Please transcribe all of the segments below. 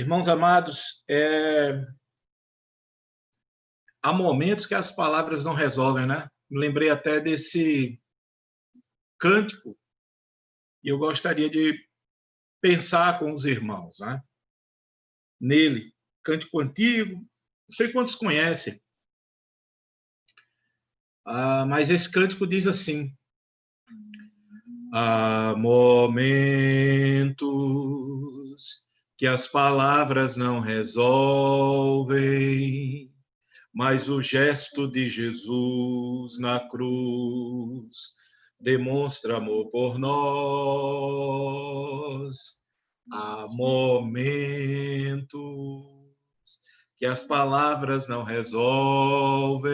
Irmãos amados, há momentos que as palavras não resolvem, né? Me lembrei até desse cântico e eu gostaria de pensar com os irmãos, né? Nele, cântico antigo, não sei quantos conhecem, mas esse cântico diz assim: há momentos que as palavras não resolvem, mas o gesto de Jesus na cruz demonstra amor por nós. Há momentos que as palavras não resolvem,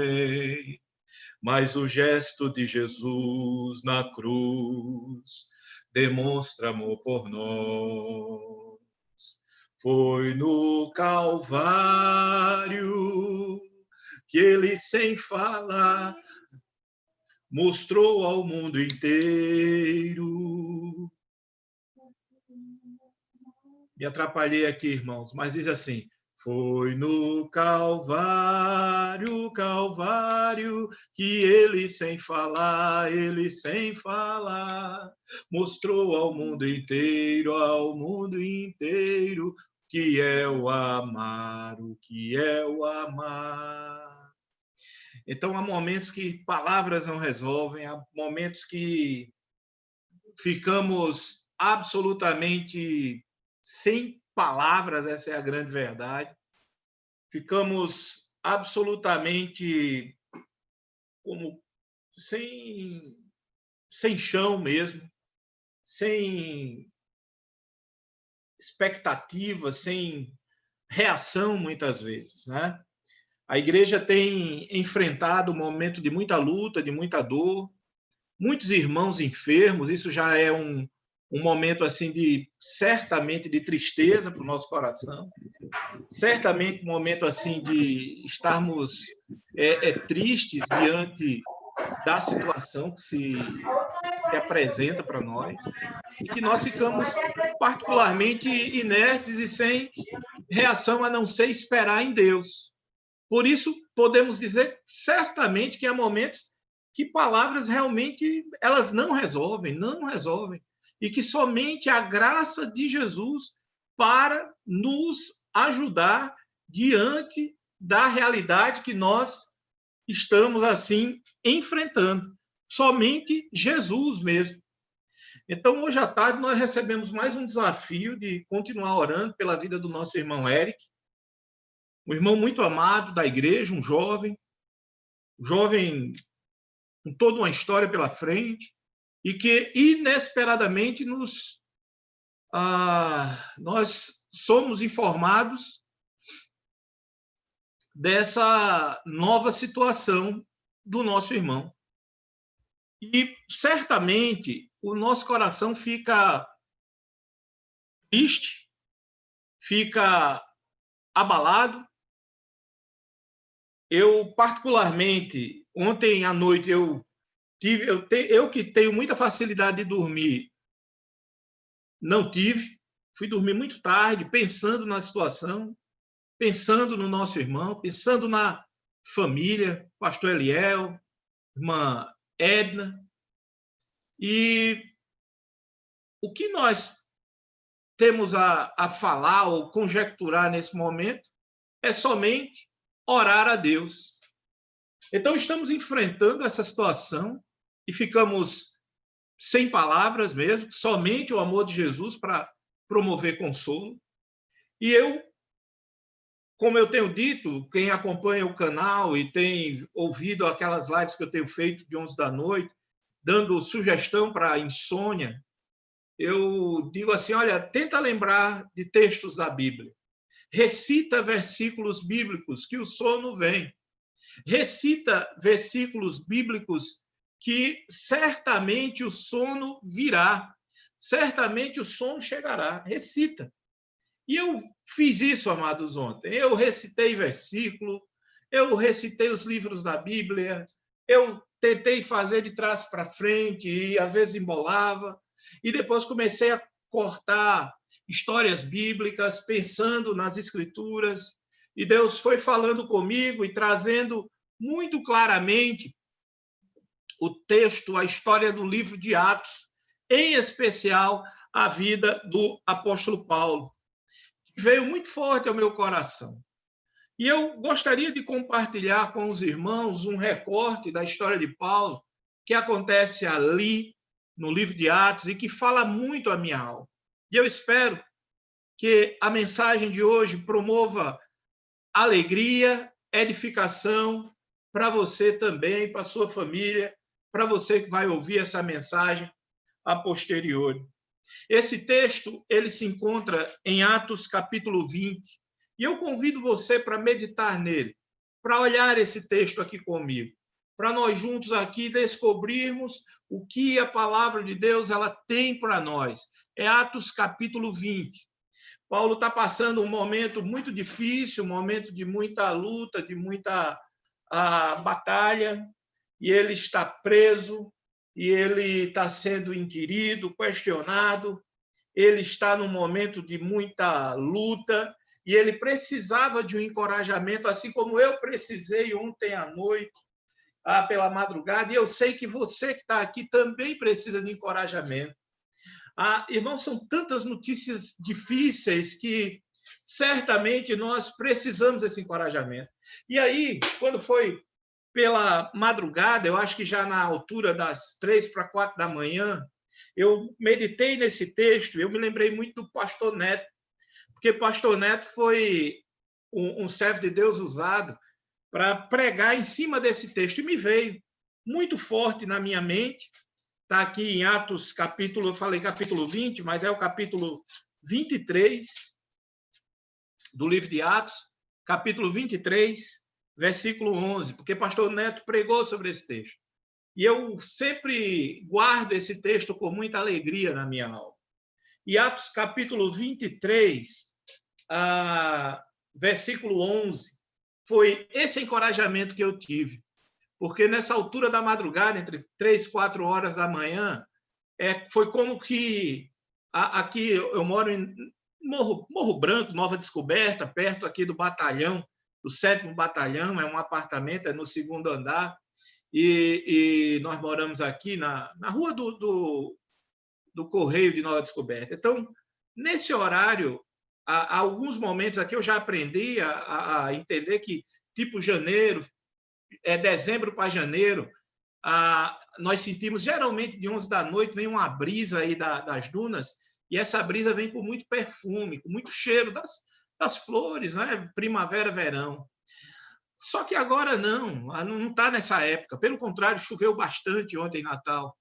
mas o gesto de Jesus na cruz demonstra amor por nós. Foi no Calvário que ele, sem falar, mostrou ao mundo inteiro. Me atrapalhei aqui, irmãos, mas diz assim: foi no Calvário, que ele sem falar, mostrou ao mundo inteiro, que é o amar, o que é o amar. Então, há momentos que palavras não resolvem, há momentos que ficamos absolutamente sem palavras, essa é a grande verdade. Ficamos absolutamente como sem chão mesmo, sem expectativa, sem reação muitas vezes, né? A igreja tem enfrentado um momento de muita luta, de muita dor, muitos irmãos enfermos, isso já é um momento assim de certamente de tristeza para o nosso coração, certamente um momento assim de estarmos tristes diante da situação que apresenta para nós e que nós ficamos particularmente inertes e sem reação a não ser esperar em Deus. Por isso, podemos dizer certamente que há momentos que palavras realmente elas não resolvem, e que somente a graça de Jesus para nos ajudar diante da realidade que nós estamos assim enfrentando. Somente Jesus mesmo. Então, hoje à tarde, nós recebemos mais um desafio de continuar orando pela vida do nosso irmão Eric, um irmão muito amado da igreja, um jovem com toda uma história pela frente, e que inesperadamente nós somos informados dessa nova situação do nosso irmão. E certamente o nosso coração fica triste, fica abalado. Eu, particularmente, ontem à noite, eu que tenho muita facilidade de dormir, não tive. Fui dormir muito tarde, pensando na situação, pensando no nosso irmão, pensando na família, pastor Eliel, irmã Edna. E o que nós temos a falar ou conjecturar nesse momento é somente orar a Deus. Então, estamos enfrentando essa situação e ficamos sem palavras mesmo, somente o amor de Jesus para promover consolo. E eu, como eu tenho dito, quem acompanha o canal e tem ouvido aquelas lives que eu tenho feito de 11 da noite, dando sugestão para insônia, eu digo assim, olha, tenta lembrar de textos da Bíblia. Recita versículos bíblicos que o sono vem. Recita versículos bíblicos que certamente o sono virá, certamente o sono chegará. Recita. E eu fiz isso, amados, ontem. Eu recitei versículo, eu recitei os livros da Bíblia, eu tentei fazer de trás para frente e às vezes embolava, e depois comecei a cortar histórias bíblicas, pensando nas Escrituras, e Deus foi falando comigo e trazendo muito claramente o texto, a história do livro de Atos, em especial a vida do apóstolo Paulo. Veio muito forte ao meu coração. E eu gostaria de compartilhar com os irmãos um recorte da história de Paulo que acontece ali no livro de Atos e que fala muito a minha alma. E eu espero que a mensagem de hoje promova alegria, edificação para você também, para a sua família, para você que vai ouvir essa mensagem a posteriori. Esse texto, ele se encontra em Atos capítulo 20, e eu convido você para meditar nele, para olhar esse texto aqui comigo, para nós juntos aqui descobrirmos o que a palavra de Deus ela tem para nós. É Atos capítulo 20. Paulo está passando um momento muito difícil, um momento de muita luta, de muita batalha, e ele está preso, e ele está sendo inquirido, questionado, ele está num momento de muita luta, e ele precisava de um encorajamento, assim como eu precisei ontem à noite, pela madrugada, e eu sei que você que está aqui também precisa de encorajamento. Irmãos, são tantas notícias difíceis que certamente nós precisamos desse encorajamento. E aí, quando foi pela madrugada, eu acho que já na altura das 3 para 4 da manhã, eu meditei nesse texto, eu me lembrei muito do pastor Neto, porque pastor Neto foi um servo de Deus usado para pregar em cima desse texto, e me veio muito forte na minha mente. Está aqui em Atos, capítulo, eu falei capítulo 20, mas é o capítulo 23 do livro de Atos, capítulo 23, versículo 11, porque pastor Neto pregou sobre esse texto. E eu sempre guardo esse texto com muita alegria na minha alma. E Atos, capítulo 23, versículo 11, foi esse encorajamento que eu tive. Porque nessa altura da madrugada, entre 3 e 4 horas da manhã, foi como que aqui eu moro em Morro Branco, Nova Descoberta, perto aqui do batalhão, do 7º Batalhão, é um apartamento, é no 2º andar, e nós moramos aqui na rua do Correio de Nova Descoberta. Então, nesse horário, há alguns momentos aqui eu já aprendi a entender que, tipo janeiro, dezembro para janeiro, nós sentimos, geralmente de 11 da noite, vem uma brisa aí das dunas, e essa brisa vem com muito perfume, com muito cheiro das flores, né? Primavera, verão. Só que agora não está nessa época. Pelo contrário, choveu bastante ontem, Natal.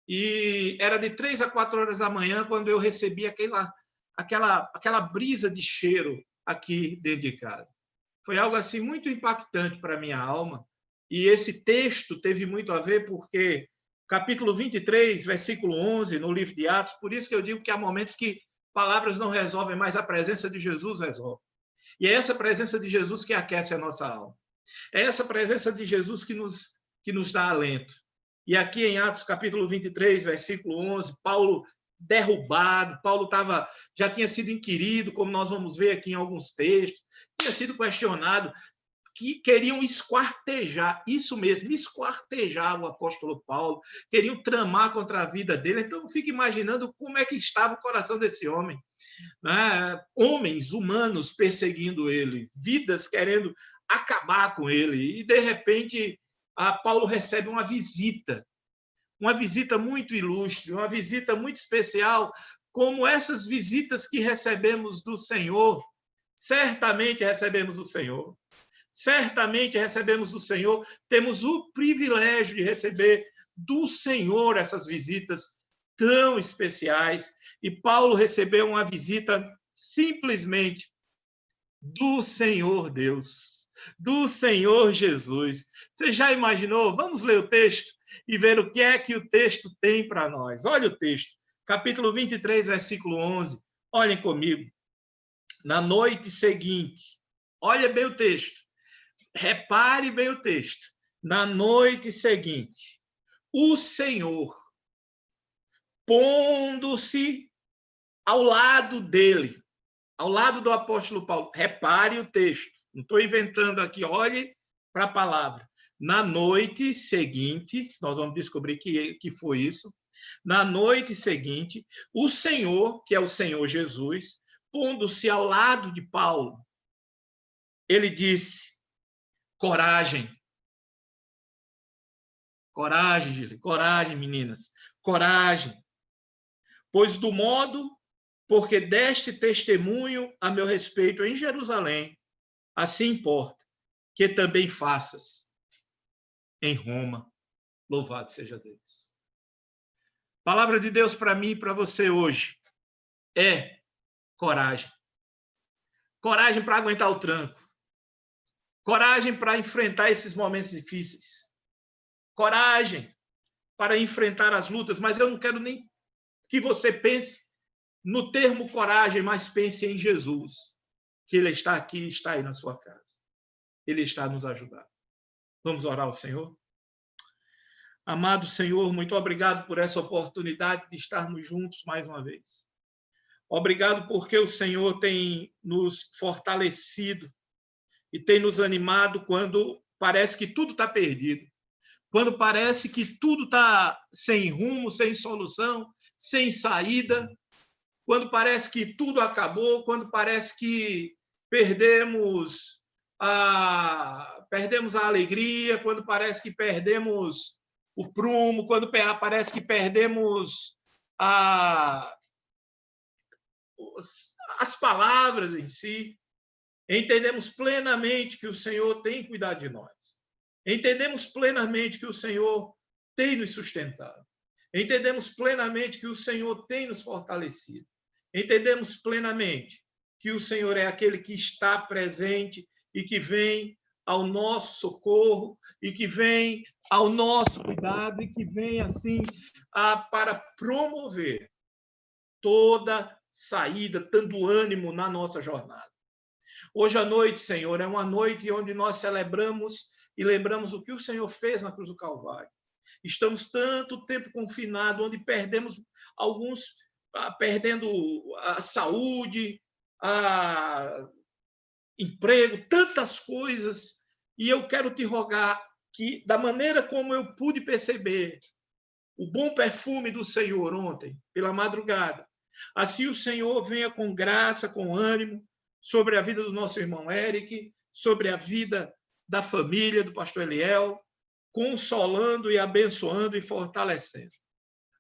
E era de 3 a 4 horas da manhã quando eu recebi aquela brisa de cheiro aqui dentro de casa. Foi algo assim muito impactante para a minha alma. E esse texto teve muito a ver porque capítulo 23, versículo 11, no livro de Atos, por isso que eu digo que há momentos que palavras não resolvem, mas a presença de Jesus resolve. E é essa presença de Jesus que aquece a nossa alma. É essa presença de Jesus que nos dá alento. E aqui em Atos, capítulo 23, versículo 11, Paulo derrubado, Paulo já tinha sido inquirido, como nós vamos ver aqui em alguns textos, tinha sido questionado, que queriam esquartejar, isso mesmo, esquartejar o apóstolo Paulo, queriam tramar contra a vida dele. Então, eu fico imaginando como é que estava o coração desse homem, né? Homens humanos perseguindo ele, vidas querendo acabar com ele. E, de repente, Paulo recebe uma visita muito ilustre, uma visita muito especial, como essas visitas que recebemos do Senhor. Certamente recebemos do Senhor. Certamente recebemos do Senhor, temos o privilégio de receber do Senhor essas visitas tão especiais. E Paulo recebeu uma visita simplesmente do Senhor Deus, do Senhor Jesus. Você já imaginou? Vamos ler o texto e ver o que é que o texto tem para nós. Olha o texto, capítulo 23, versículo 11. Olhem comigo. Na noite seguinte, olha bem o texto. Repare bem o texto. Na noite seguinte, o Senhor, pondo-se ao lado dele, ao lado do apóstolo Paulo. Repare o texto, não estou inventando aqui, olhe para a palavra. Na noite seguinte, nós vamos descobrir que foi isso. Na noite seguinte, o Senhor, que é o Senhor Jesus, pondo-se ao lado de Paulo, ele disse: coragem. Coragem, coragem, meninas, coragem. Pois do modo porque deste testemunho a meu respeito em Jerusalém, assim importa que também faças em Roma. Louvado seja Deus. Palavra de Deus para mim e para você hoje é coragem. Coragem para aguentar o tranco. Coragem para enfrentar esses momentos difíceis. Coragem para enfrentar as lutas, mas eu não quero nem que você pense no termo coragem, mas pense em Jesus, que Ele está aqui, está aí na sua casa. Ele está a nos ajudar. Vamos orar ao Senhor? Amado Senhor, muito obrigado por essa oportunidade de estarmos juntos mais uma vez. Obrigado porque o Senhor tem nos fortalecido e tem nos animado quando parece que tudo está perdido, quando parece que tudo está sem rumo, sem solução, sem saída, quando parece que tudo acabou, quando parece que perdemos a alegria, quando parece que perdemos o prumo, quando parece que perdemos as palavras em si. Entendemos plenamente que o Senhor tem cuidado de nós. Entendemos plenamente que o Senhor tem nos sustentado. Entendemos plenamente que o Senhor tem nos fortalecido. Entendemos plenamente que o Senhor é aquele que está presente e que vem ao nosso socorro e que vem ao nosso cuidado e que vem, assim, para promover toda saída, dando ânimo na nossa jornada. Hoje à noite, Senhor, é uma noite onde nós celebramos e lembramos o que o Senhor fez na cruz do Calvário. Estamos tanto tempo confinados, onde perdemos alguns, perdendo a saúde, emprego, tantas coisas. E eu quero te rogar que, da maneira como eu pude perceber o bom perfume do Senhor ontem, pela madrugada, assim o Senhor venha com graça, com ânimo, sobre a vida do nosso irmão Eric, sobre a vida da família do pastor Eliel, consolando e abençoando e fortalecendo.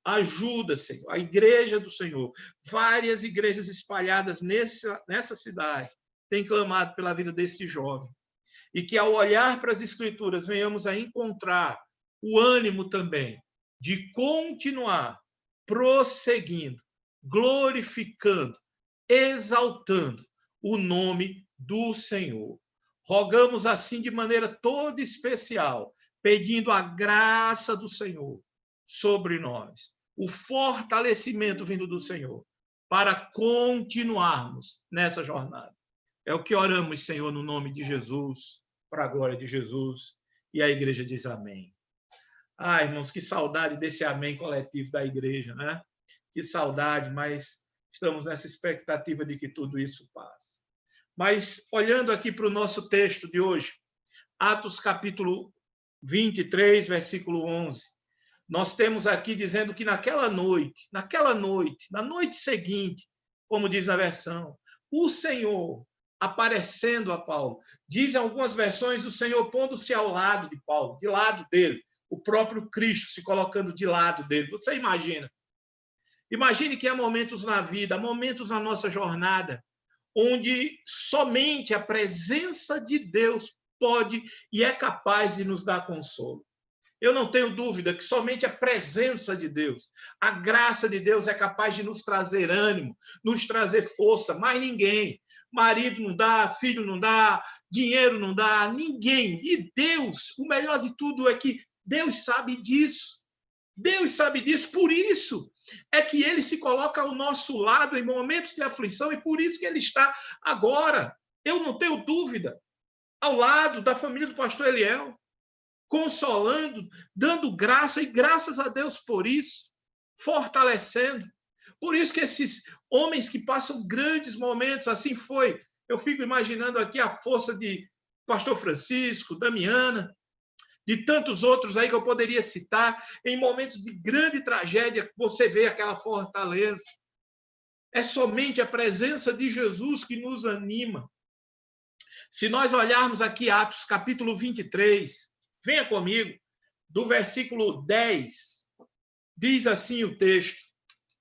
Ajuda, Senhor, a igreja do Senhor, várias igrejas espalhadas nessa cidade, têm clamado pela vida desse jovem. E que, ao olhar para as Escrituras, venhamos a encontrar o ânimo também de continuar prosseguindo, glorificando, exaltando o nome do Senhor. Rogamos assim de maneira toda especial, pedindo a graça do Senhor sobre nós, o fortalecimento vindo do Senhor, para continuarmos nessa jornada. É o que oramos, Senhor, no nome de Jesus, para a glória de Jesus, e a igreja diz amém. Ah, irmãos, que saudade desse amém coletivo da igreja, né? Que saudade, mas estamos nessa expectativa de que tudo isso passe. Mas, olhando aqui para o nosso texto de hoje, Atos capítulo 23, versículo 11, nós temos aqui dizendo que na noite seguinte, como diz a versão, o Senhor aparecendo a Paulo. Dizem algumas versões o Senhor pondo-se ao lado de Paulo, de lado dele, o próprio Cristo se colocando de lado dele. Você imagina? Imagine que há momentos na vida, há momentos na nossa jornada, onde somente a presença de Deus pode e é capaz de nos dar consolo. Eu não tenho dúvida que somente a presença de Deus, a graça de Deus é capaz de nos trazer ânimo, nos trazer força, mais ninguém. Marido não dá, filho não dá, dinheiro não dá, ninguém. E Deus, o melhor de tudo é que Deus sabe disso. Deus sabe disso, por isso é que ele se coloca ao nosso lado em momentos de aflição e por isso que ele está agora, eu não tenho dúvida, ao lado da família do pastor Eliel, consolando, dando graça e graças a Deus por isso, fortalecendo, Por isso que esses homens que passam grandes momentos, assim foi. Eu fico imaginando aqui a força de Pastor Francisco, Damiana, de tantos outros aí que eu poderia citar, em momentos de grande tragédia, você vê aquela fortaleza. É somente a presença de Jesus que nos anima. Se nós olharmos aqui Atos capítulo 23, venha comigo, do versículo 10, diz assim o texto.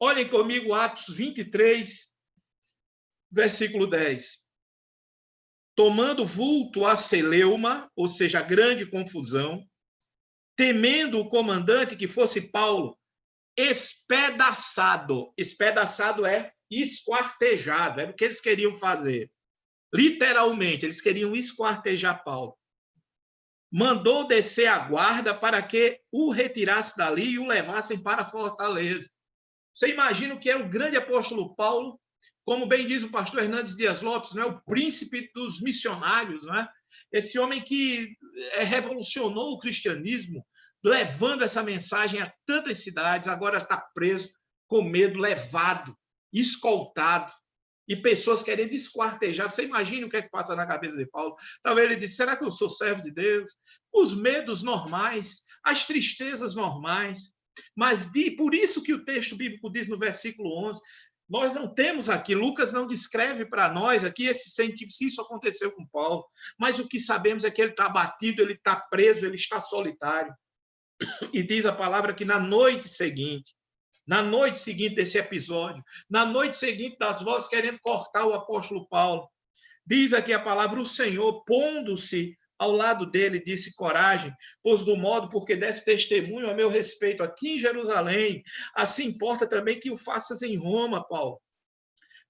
Olhem comigo Atos 23, versículo 10. Tomando vulto a celeuma, ou seja, a grande confusão, temendo o comandante que fosse Paulo, espedaçado. Espedaçado é esquartejado, é o que eles queriam fazer. Literalmente, eles queriam esquartejar Paulo. Mandou descer a guarda para que o retirasse dali e o levassem para a fortaleza. Você imagina o que era o grande apóstolo Paulo, como bem diz o pastor Hernandes Dias Lopes, não é? O príncipe dos missionários, não é? Esse homem que revolucionou o cristianismo, levando essa mensagem a tantas cidades, agora está preso, com medo, levado, escoltado, e pessoas querendo esquartejar. Você imagina o que é que passa na cabeça de Paulo? Talvez ele disse, será que eu sou servo de Deus? Os medos normais, as tristezas normais. Mas por isso que o texto bíblico diz no versículo 11, nós não temos aqui, Lucas não descreve para nós aqui esse sentido, se isso aconteceu com Paulo, mas o que sabemos é que ele está abatido, ele está preso, ele está solitário. E diz a palavra que na noite seguinte desse episódio, na noite seguinte das vozes querendo cortar o apóstolo Paulo, diz aqui a palavra, o Senhor, pondo-se ao lado dele, disse, coragem, pois do modo porque desse testemunho a meu respeito aqui em Jerusalém, assim importa também que o faças em Roma, Paulo.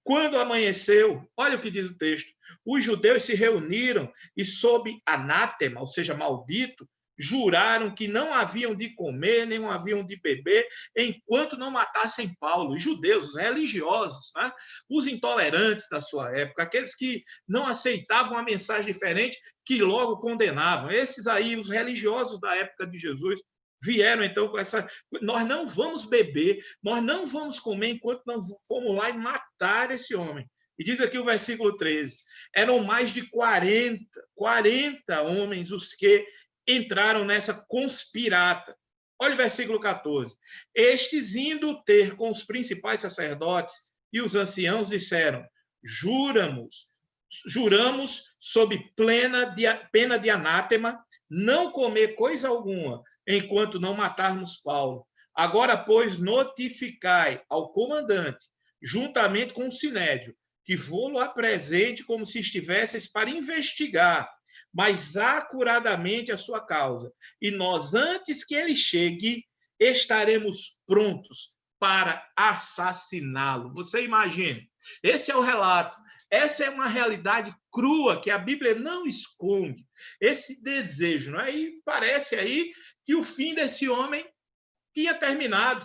Quando amanheceu, olha o que diz o texto, os judeus se reuniram e sob anátema, ou seja, maldito, juraram que não haviam de comer, nem haviam de beber, enquanto não matassem Paulo. Os judeus, os religiosos, né? Os intolerantes da sua época, aqueles que não aceitavam a mensagem diferente, que logo condenavam. Esses aí, os religiosos da época de Jesus, vieram então com essa... Nós não vamos beber, nós não vamos comer enquanto não formos lá e matar esse homem. E diz aqui o versículo 13, eram mais de 40 homens os que entraram nessa conspirata. Olha o versículo 14. Estes, indo ter com os principais sacerdotes e os anciãos, disseram, juramos sob pena de anátema, não comer coisa alguma, enquanto não matarmos Paulo. Agora, pois, notificai ao comandante, juntamente com o sinédrio, que vô-lo apresente como se estivesseis para investigar, mas acuradamente a sua causa. E nós, antes que ele chegue, estaremos prontos para assassiná-lo. Você imagina? Esse é o relato. Essa é uma realidade crua que a Bíblia não esconde. Esse desejo, não é? E parece aí que o fim desse homem tinha terminado.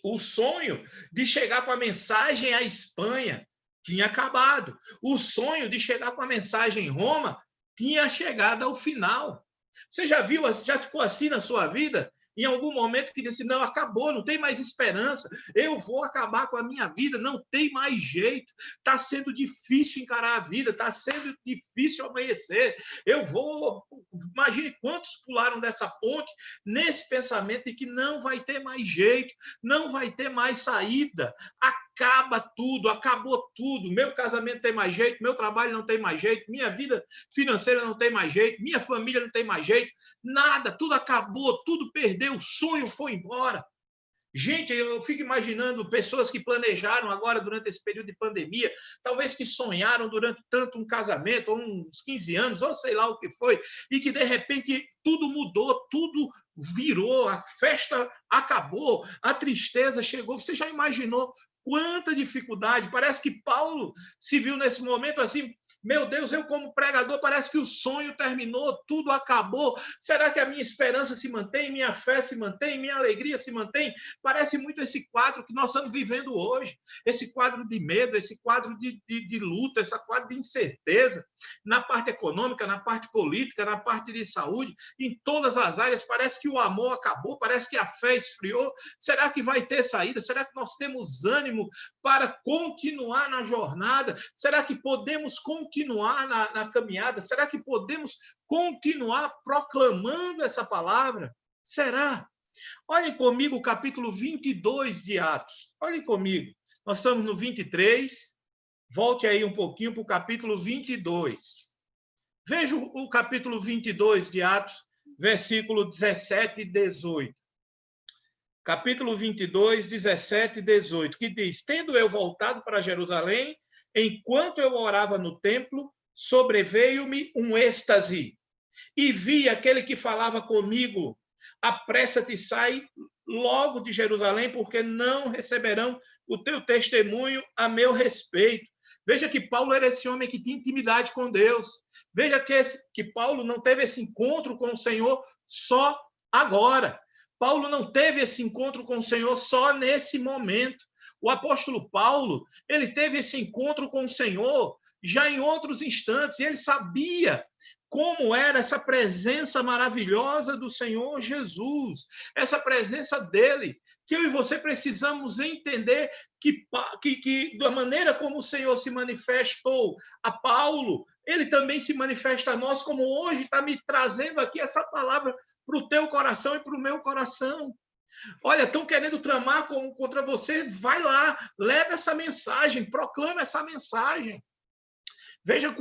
O sonho de chegar com a mensagem à Espanha tinha acabado. O sonho de chegar com a mensagem em Roma tinha chegado ao final. Você já viu, já ficou assim na sua vida? Em algum momento que disse, não, acabou, não tem mais esperança, eu vou acabar com a minha vida, não tem mais jeito, está sendo difícil encarar a vida, está sendo difícil amanhecer, eu vou... Imagine quantos pularam dessa ponte nesse pensamento de que não vai ter mais jeito, não vai ter mais saída, acaba tudo, acabou tudo, meu casamento tem mais jeito, meu trabalho não tem mais jeito, minha vida financeira não tem mais jeito, minha família não tem mais jeito, nada, tudo acabou, tudo perdeu, o sonho foi embora. Gente, eu fico imaginando pessoas que planejaram agora durante esse período de pandemia, talvez que sonharam durante tanto um casamento, ou uns 15 anos, ou sei lá o que foi, e que de repente tudo mudou, tudo virou, a festa acabou, a tristeza chegou. Você já imaginou quanta dificuldade. Parece que Paulo se viu nesse momento assim, meu Deus, eu como pregador, parece que o sonho terminou, tudo acabou. Será que a minha esperança se mantém, minha fé se mantém, minha alegria se mantém? Parece muito esse quadro que nós estamos vivendo hoje, esse quadro de medo, esse quadro de luta, esse quadro de incerteza, na parte econômica, na parte política, na parte de saúde, em todas as áreas. Parece que o amor acabou, parece que a fé esfriou. Será que vai ter saída? Será que nós temos ânimo para continuar na jornada? Será que podemos continuar na caminhada? Será que podemos continuar proclamando essa palavra? Será? Olhem comigo o capítulo 22 de Atos. Olhem comigo. Nós estamos no 23. Volte aí um pouquinho para o capítulo 22. Veja o capítulo 22 de Atos, versículo 17 e 18. Capítulo 22, 17 e 18, que diz: tendo eu voltado para Jerusalém, enquanto eu orava no templo, sobreveio-me um êxtase, e vi aquele que falava comigo: apressa-te e sai logo de Jerusalém, porque não receberão o teu testemunho a meu respeito. Veja que Paulo era esse homem que tinha intimidade com Deus. Veja que Paulo não teve esse encontro com o Senhor só agora. Paulo não teve esse encontro com o Senhor só nesse momento. O apóstolo Paulo, ele teve esse encontro com o Senhor já em outros instantes, e ele sabia como era essa presença maravilhosa do Senhor Jesus, essa presença dele, que eu e você precisamos entender que da maneira como o Senhor se manifestou a Paulo, ele também se manifesta a nós, como hoje está me trazendo aqui essa palavra para o teu coração e para o meu coração. Olha, estão querendo tramar contra você, vai lá, leva essa mensagem, proclama essa mensagem. Veja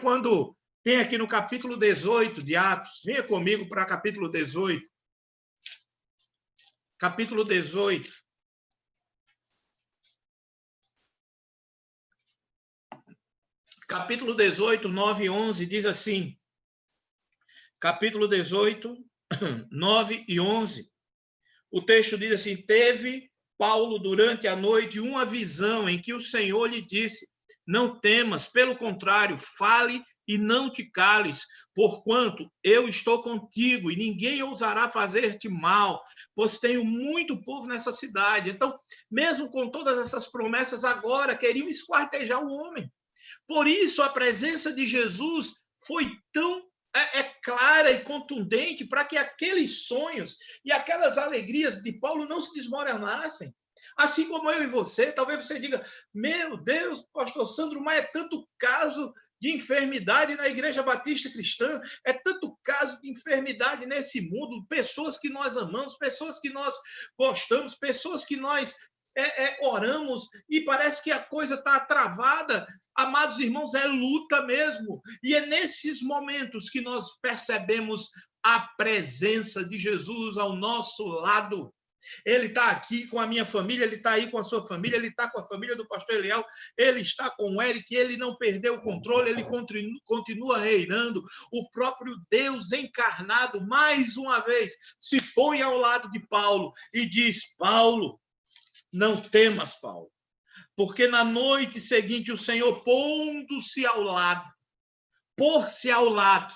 quando tem aqui no capítulo 18 de Atos, venha comigo para capítulo 18. Capítulo 18. Capítulo 18, 9 e 11, diz assim. Capítulo 18, 9 e 11. O texto diz assim: teve Paulo durante a noite uma visão em que o Senhor lhe disse: não temas, pelo contrário, fale e não te cales, porquanto eu estou contigo e ninguém ousará fazer-te mal, pois tenho muito povo nessa cidade. Então, mesmo com todas essas promessas, agora queriam esquartejar o homem. Por isso, a presença de Jesus foi tão clara e contundente para que aqueles sonhos e aquelas alegrias de Paulo não se desmoronassem. Assim como eu e você, talvez você diga: meu Deus, pastor Sandro, mas é tanto caso de enfermidade na Igreja Batista Cristã, é tanto caso de enfermidade nesse mundo, pessoas que nós amamos, pessoas que nós gostamos, pessoas que nós oramos, e parece que a coisa está travada. Amados irmãos, é luta mesmo, e é nesses momentos que nós percebemos a presença de Jesus ao nosso lado. Ele está aqui com a minha família, ele está aí com a sua família, ele está com a família do pastor Eliel, ele está com o Eric, ele não perdeu o controle, ele continua reinando. O próprio Deus encarnado, mais uma vez, se põe ao lado de Paulo e diz: Paulo, não temas, Paulo, porque na noite seguinte o Senhor, pondo-se ao lado, pôr-se ao lado.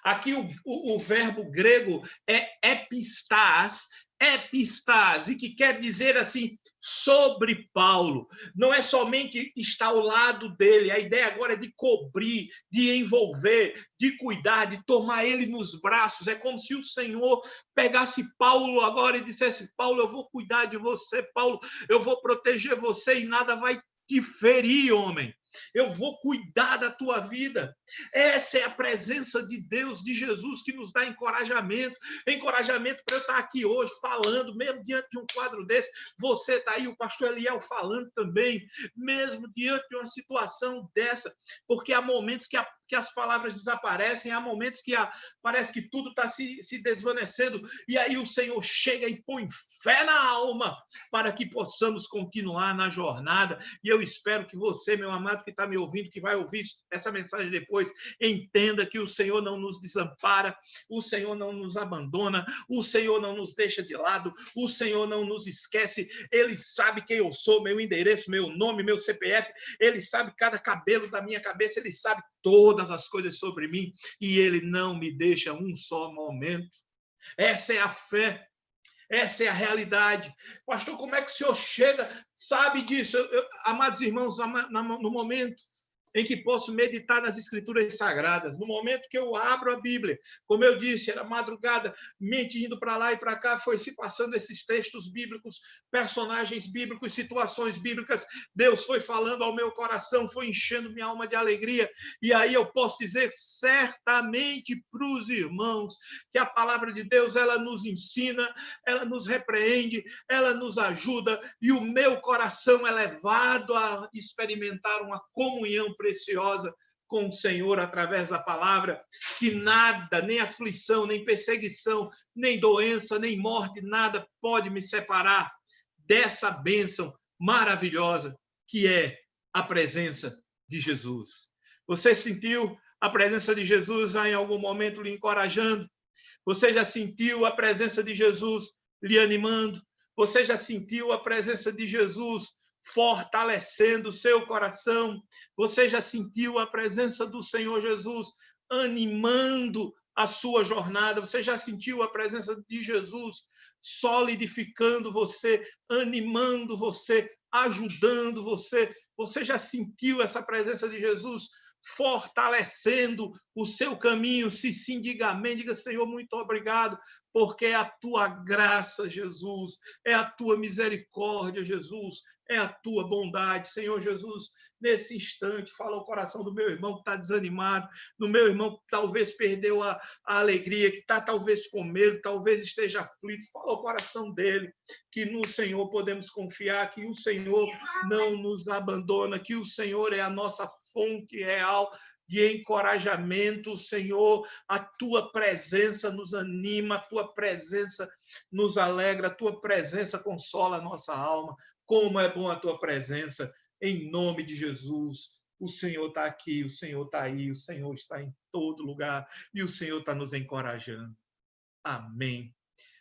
Aqui o verbo grego é epistás, epistase, que quer dizer assim, sobre Paulo. Não é somente estar ao lado dele, a ideia agora é de cobrir, de envolver, de cuidar, de tomar ele nos braços. É como se o Senhor pegasse Paulo agora e dissesse: Paulo, eu vou cuidar de você, Paulo, eu vou proteger você e nada vai te ferir, homem. Eu vou cuidar da tua vida. Essa é a presença de Deus, de Jesus, que nos dá encorajamento para eu estar aqui hoje falando, mesmo diante de um quadro desse. Você está aí, o pastor Eliel falando também, mesmo diante de uma situação dessa, porque há momentos que que as palavras desaparecem, há momentos que parece que tudo está se desvanecendo, e aí o Senhor chega e põe fé na alma para que possamos continuar na jornada. E eu espero que você, meu amado, que está me ouvindo, que vai ouvir essa mensagem depois, entenda que o Senhor não nos desampara, o Senhor não nos abandona, o Senhor não nos deixa de lado, o Senhor não nos esquece. Ele sabe quem eu sou, meu endereço, meu nome, meu CPF, ele sabe cada cabelo da minha cabeça, ele sabe todas as coisas sobre mim, e ele não me deixa um só momento. Essa é a fé, essa é a realidade. Pastor, como é que o senhor chega, sabe disso? Amados irmãos, no momento em que posso meditar nas Escrituras Sagradas, no momento que eu abro a Bíblia, como eu disse, era madrugada, mente indo para lá e para cá, foi se passando esses textos bíblicos, personagens bíblicos, situações bíblicas, Deus foi falando ao meu coração, foi enchendo minha alma de alegria, e aí eu posso dizer certamente para os irmãos que a palavra de Deus, ela nos ensina, ela nos repreende, ela nos ajuda, e o meu coração é levado a experimentar uma comunhão preciosa com o Senhor através da palavra, que nada, nem aflição, nem perseguição, nem doença, nem morte, nada pode me separar dessa bênção maravilhosa que é a presença de Jesus. Você sentiu a presença de Jesus já em algum momento lhe encorajando? Você já sentiu a presença de Jesus lhe animando? Você já sentiu a presença de Jesus fortalecendo o seu coração? Você já sentiu a presença do Senhor Jesus animando a sua jornada? Você já sentiu a presença de Jesus solidificando você, animando você, ajudando você? Você já sentiu essa presença de Jesus fortalecendo o seu caminho? Se sim, diga amém, diga Senhor, muito obrigado, porque é a tua graça, Jesus, é a tua misericórdia, Jesus, é a tua bondade, Senhor Jesus. Nesse instante, fala o coração do meu irmão que está desanimado, do meu irmão que talvez perdeu a alegria, que está talvez com medo, talvez esteja aflito. Fala o coração dele, que no Senhor podemos confiar, que o Senhor não nos abandona, que o Senhor é a nossa fonte real de encorajamento, Senhor. A tua presença nos anima, a tua presença nos alegra, a tua presença consola a nossa alma. Como é bom a tua presença, em nome de Jesus. O Senhor está aqui, o Senhor está aí, o Senhor está em todo lugar e o Senhor está nos encorajando. Amém.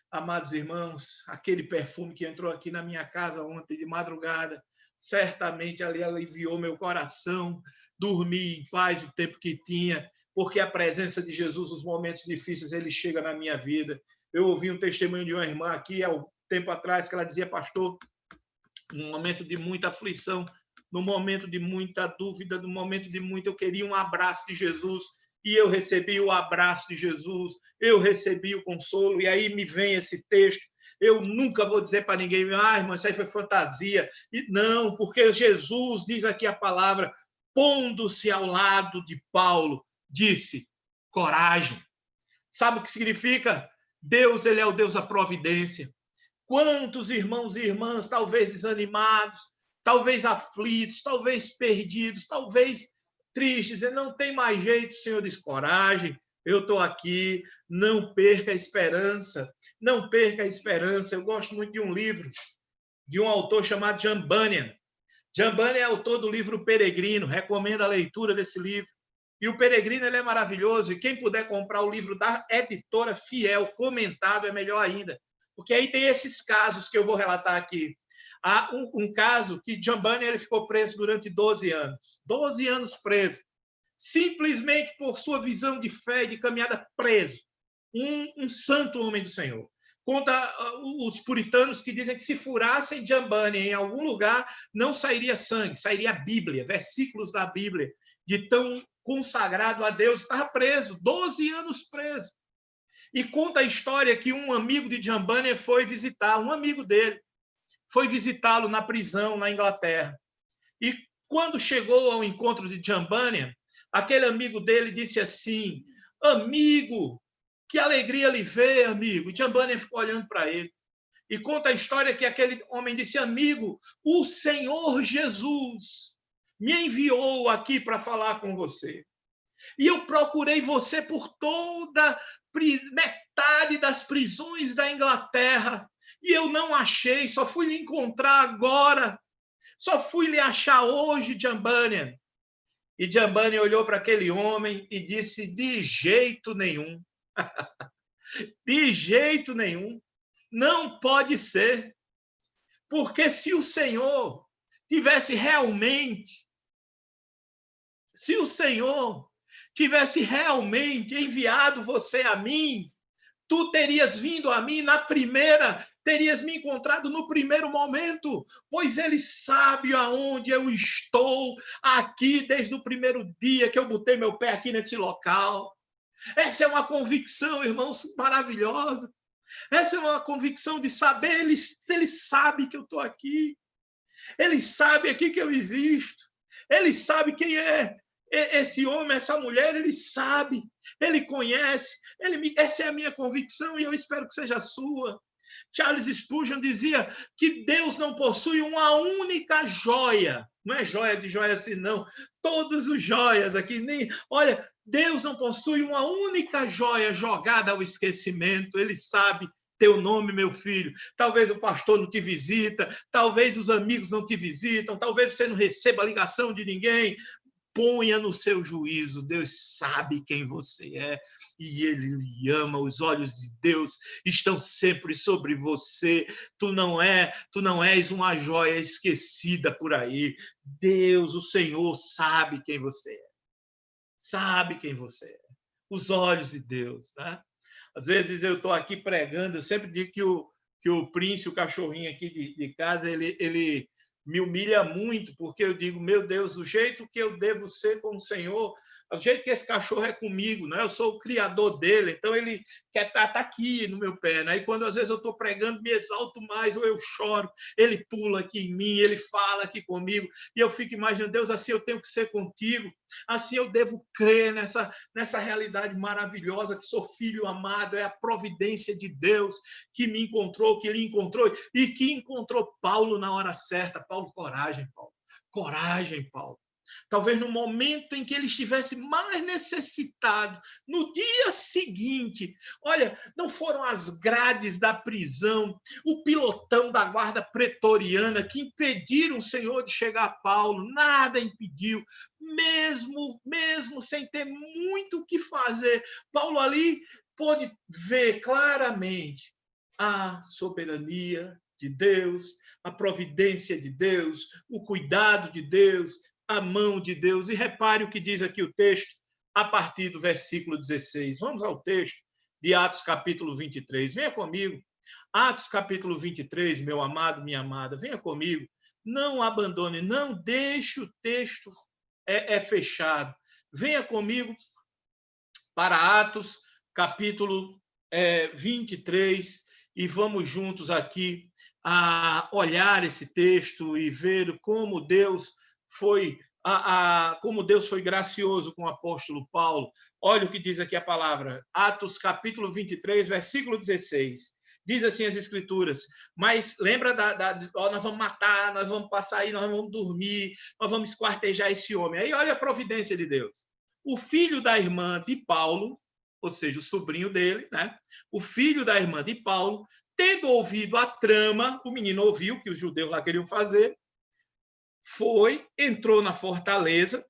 Amados irmãos, aquele perfume que entrou aqui na minha casa ontem de madrugada, certamente ali aliviou meu coração, dormi em paz o tempo que tinha, porque a presença de Jesus nos momentos difíceis, ele chega na minha vida. Eu ouvi um testemunho de uma irmã aqui há um tempo atrás, que ela dizia: pastor, num momento de muita aflição, no momento de muita dúvida, no momento de muito, eu queria um abraço de Jesus, e eu recebi o abraço de Jesus, eu recebi o consolo, e aí me vem esse texto. Eu nunca vou dizer para ninguém: irmão, isso aí foi fantasia. E não, porque Jesus diz aqui a palavra, pondo-se ao lado de Paulo, disse: coragem. Sabe o que significa? Deus, ele é o Deus da providência. Quantos irmãos e irmãs, talvez desanimados, talvez aflitos, talvez perdidos, talvez tristes, e não tem mais jeito, o Senhor diz: coragem, eu estou aqui, não perca a esperança, não perca a esperança. Eu gosto muito de um livro, de um autor chamado John Bunyan. John Bunyan é autor do livro Peregrino, recomendo a leitura desse livro. E o Peregrino, ele é maravilhoso, e quem puder comprar o livro da editora Fiel, comentado, é melhor ainda, porque aí tem esses casos que eu vou relatar aqui. Há um caso que John Bunyan, ele ficou preso durante 12 anos. 12 anos preso. Simplesmente por sua visão de fé e de caminhada, preso. Um santo homem do Senhor. Conta os puritanos que dizem que se furassem John Bunyan em algum lugar, não sairia sangue, sairia a Bíblia, versículos da Bíblia, de tão consagrado a Deus. Estava preso, 12 anos preso. E conta a história que um amigo de John Bunyan foi visitar, um amigo dele, foi visitá-lo na prisão na Inglaterra. E quando chegou ao encontro de John Bunyan, aquele amigo dele disse assim: amigo, que alegria lhe ver, amigo. E John Bunyan ficou olhando para ele. E conta a história que aquele homem disse: amigo, o Senhor Jesus me enviou aqui para falar com você. E eu procurei você por toda metade das prisões da Inglaterra. E eu não achei, só fui lhe encontrar agora. Só fui lhe achar hoje, John Bunyan. E John Bunyan olhou para aquele homem e disse, de jeito nenhum. De jeito nenhum. Não pode ser. Porque se o Senhor tivesse realmente enviado você a mim, tu terias vindo a mim terias me encontrado no primeiro momento, pois ele sabe aonde eu estou aqui desde o primeiro dia que eu botei meu pé aqui nesse local. Essa é uma convicção, irmãos, maravilhosa. Essa é uma convicção de saber, ele sabe que eu estou aqui. Ele sabe aqui que eu existo. Ele sabe quem é esse homem, essa mulher, ele sabe. Ele conhece. Essa é a minha convicção e eu espero que seja a sua. Charles Spurgeon dizia que Deus não possui uma única joia. Não é joia de joia assim, não. Todos os joias aqui. Olha, Deus não possui uma única joia jogada ao esquecimento. Ele sabe teu nome, meu filho. Talvez o pastor não te visita, talvez os amigos não te visitam, talvez você não receba ligação de ninguém. Ponha no seu juízo. Deus sabe quem você é e ele lhe ama. Os olhos de Deus estão sempre sobre você. Tu não és uma joia esquecida por aí. Deus, o Senhor, sabe quem você é. Sabe quem você é. Os olhos de Deus, tá? Às vezes eu estou aqui pregando, eu sempre digo que o Príncipe, o cachorrinho aqui de casa, ele me humilha muito, porque eu digo, meu Deus, o jeito que eu devo ser com o Senhor, o jeito que esse cachorro é comigo, né? Eu sou o criador dele, então ele quer estar aqui no meu pé, né? E quando às vezes eu estou pregando, me exalto mais, ou eu choro, ele pula aqui em mim, ele fala aqui comigo, e eu fico imaginando, Deus, assim eu tenho que ser contigo, assim eu devo crer nessa realidade maravilhosa, que sou filho amado, é a providência de Deus que me encontrou, que lhe encontrou, e que encontrou Paulo na hora certa. Paulo, coragem, Paulo. Coragem, Paulo. Talvez no momento em que ele estivesse mais necessitado, no dia seguinte, olha, não foram as grades da prisão, o pilotão da guarda pretoriana que impediram o Senhor de chegar a Paulo, nada impediu, mesmo sem ter muito o que fazer. Paulo ali pôde ver claramente a soberania de Deus, a providência de Deus, o cuidado de Deus, a mão de Deus. E repare o que diz aqui o texto, a partir do versículo 16. Vamos ao texto de Atos, capítulo 23. Venha comigo. Atos, capítulo 23, meu amado, minha amada, venha comigo. Não abandone, não deixe o texto fechado. Venha comigo para Atos, capítulo 23, e vamos juntos aqui a olhar esse texto e ver como Deus foi gracioso com o apóstolo Paulo. Olha o que diz aqui a palavra, Atos capítulo 23, versículo 16. Diz assim as escrituras, mas lembra nós vamos matar, nós vamos passar aí, nós vamos dormir, nós vamos esquartejar esse homem. Aí olha a providência de Deus. O filho da irmã de Paulo, ou seja, o sobrinho dele, né? O filho da irmã de Paulo, tendo ouvido a trama, o menino ouviu o que os judeus lá queriam fazer, entrou na fortaleza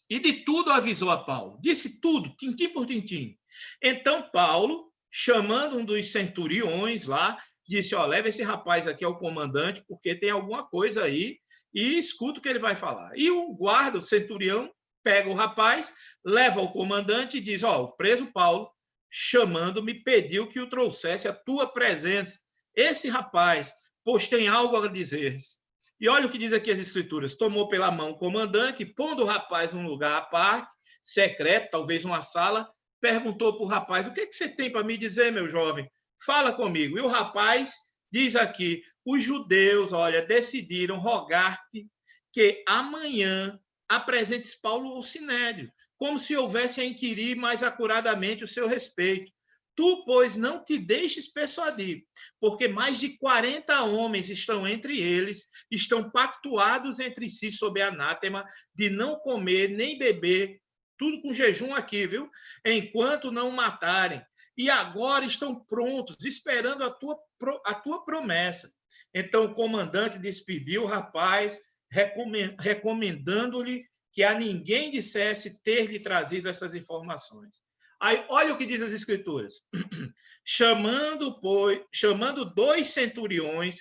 e de tudo avisou a Paulo. Disse tudo, tintim por tintim. Então Paulo, chamando um dos centuriões lá, disse, leva esse rapaz aqui ao comandante, porque tem alguma coisa aí, e escuta o que ele vai falar. E o guarda, o centurião, pega o rapaz, leva ao comandante e diz, o preso Paulo, chamando-me, pediu que o trouxesse à tua presença. Esse rapaz, pois tem algo a dizer. E olha o que diz aqui as escrituras. Tomou pela mão o comandante, pondo o rapaz num lugar à parte, secreto, talvez uma sala, perguntou para o rapaz, o que você tem para me dizer, meu jovem? Fala comigo. E o rapaz diz aqui, os judeus, decidiram rogar-te que amanhã apresentes Paulo ao sinédrio, como se houvesse a inquirir mais acuradamente o seu respeito. Tu, pois, não te deixes persuadir, porque mais de 40 homens estão entre eles, estão pactuados entre si sob anátema de não comer nem beber tudo com jejum aqui, viu? Enquanto não matarem. E agora estão prontos, esperando a tua promessa. Então o comandante despediu o rapaz, recomendando-lhe que a ninguém dissesse ter lhe trazido essas informações. Aí, olha o que diz as Escrituras. Chamando 2 centuriões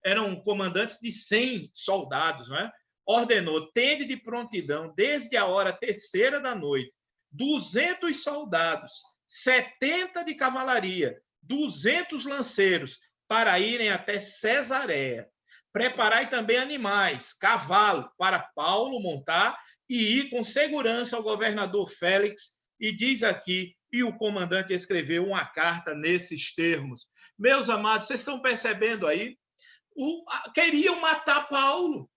eram comandantes de 100 soldados, né? Ordenou, tende de prontidão, desde a hora 3ª da noite, 200 soldados, 70 de cavalaria, 200 lanceiros, para irem até Cesareia. Preparai também animais, cavalo, para Paulo montar e ir com segurança ao governador Félix. E diz aqui, e o comandante escreveu uma carta nesses termos. Meus amados, vocês estão percebendo aí? Queriam matar Paulo.